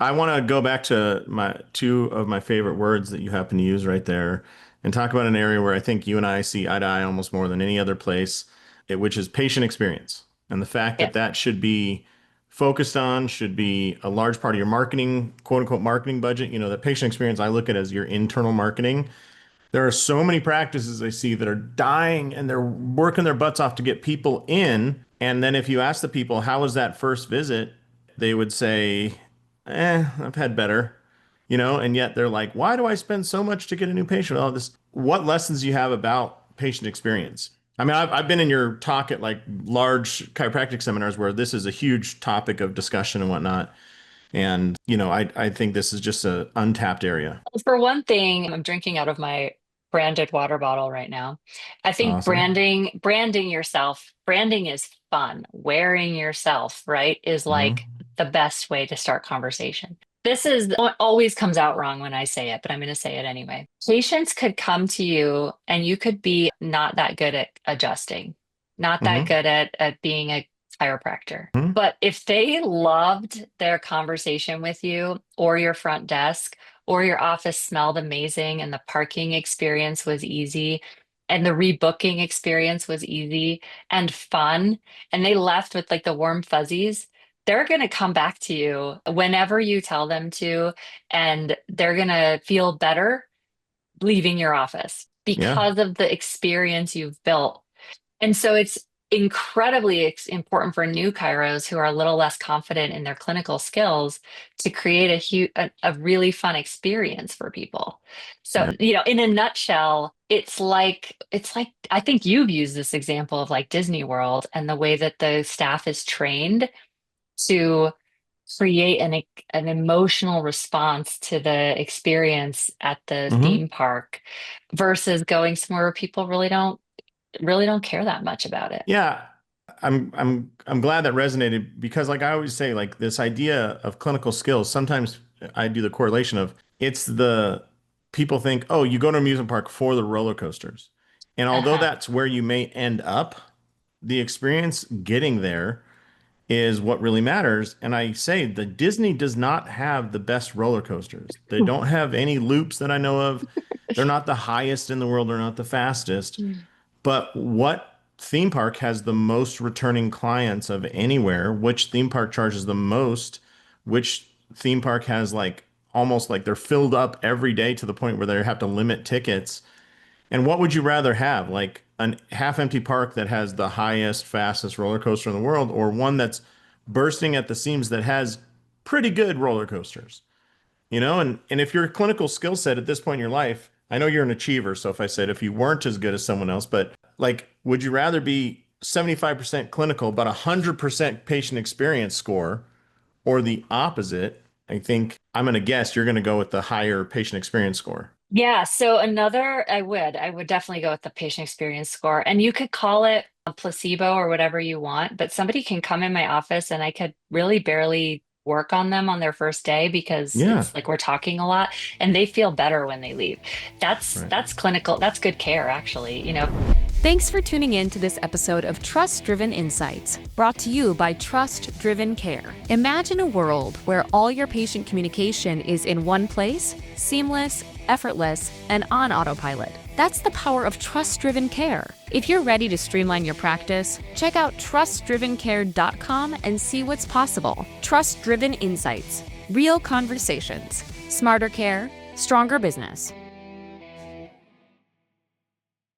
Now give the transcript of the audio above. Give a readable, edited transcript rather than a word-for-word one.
I want to go back to my two of my favorite words that you happen to use right there and talk about an area where I think you and I see eye to eye almost more than any other place, which is patient experience. And the fact Yeah. that that should be focused on, should be a large part of your marketing, quote unquote, marketing budget. You know, that patient experience I look at as your internal marketing. There are so many practices I see that are dying and they're working their butts off to get people in. And then if you ask the people, how was that first visit? They would say, I've had better, and yet they're like, why do I spend so much to get a new patient? All this, what lessons do you have about patient experience? I mean, I've been in your talk at like large chiropractic seminars where this is a huge topic of discussion and whatnot. And, I think this is just a untapped area. For one thing, I'm drinking out of my branded water bottle right now. I think Awesome. branding yourself, branding is fun. Wearing yourself, right, is like Hmm. the best way to start conversation. This is always comes out wrong when I say it, but I'm going to say it anyway. Patients could come to you and you could be not that good at adjusting, not that Hmm. good at being a chiropractor. Hmm. But if they loved their conversation with you or your front desk, or your office smelled amazing and the parking experience was easy and the rebooking experience was easy and fun, and they left with like the warm fuzzies, they're going to come back to you whenever you tell them to, and they're going to feel better leaving your office Yeah. because of the experience you've built. And so it's incredibly important for new chiros who are a little less confident in their clinical skills to create a really fun experience for people. So, Right. in a nutshell, it's like I think you've used this example of like Disney World and the way that the staff is trained to create an emotional response to the experience at the Hmm. theme park versus going somewhere where people really don't care that much about it. Yeah. I'm glad that resonated because like I always say, like this idea of clinical skills, sometimes I do the correlation of it's the people think, oh, you go to an amusement park for the roller coasters. And although Uh-huh. that's where you may end up, the experience getting there is what really matters. And I say the Disney does not have the best roller coasters. They don't have any loops that I know of. They're not the highest in the world. They're not the fastest. Mm. But what theme park has the most returning clients of anywhere? Which theme park charges the most? Which theme park has like almost like they're filled up every day to the point where they have to limit tickets? And what would you rather have? Like a half empty park that has the highest, fastest roller coaster in the world, or one that's bursting at the seams that has pretty good roller coasters? And if your clinical skill set at this point in your life, I know you're an achiever, so if I said if you weren't as good as someone else, but like, would you rather be 75% clinical but 100% patient experience score, or the opposite? I think I'm going to guess you're going to go with the higher patient experience score. Yeah, so I would definitely go with the patient experience score. And you could call it a placebo or whatever you want, but somebody can come in my office and I could really barely work on them on their first day because Yeah. it's like we're talking a lot and they feel better when they leave. That's Right. that's clinical, that's good care actually. Thanks for tuning in to this episode of Trust Driven Insights, brought to you by TrustDrivenCare. Imagine a world where all your patient communication is in one place, seamless, effortless, and on autopilot. That's the power of Trust Driven Care. If you're ready to streamline your practice, check out TrustDrivenCare.com and see what's possible. Trust Driven Insights, real conversations, smarter care, stronger business.